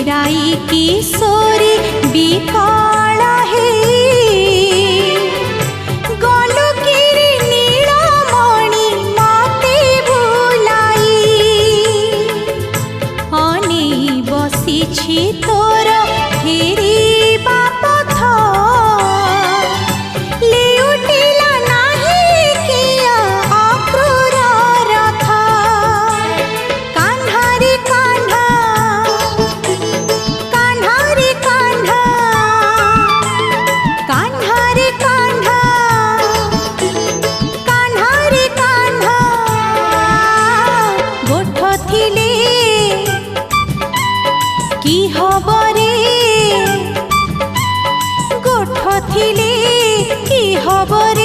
फेराई किशोरी विकल हे गलु किरी नीलमणि मते भुलाई अनेई बसिछि तोर फेरिबा पथ लेउटिला नाही किया अक्रूर रथ कान्हा रे कान्हा कान्हा रे कान्हा कान्हा रे कान्हा कान्हा रे कान्हा गोठ थिले की हबरे गोठ थिले की हबरे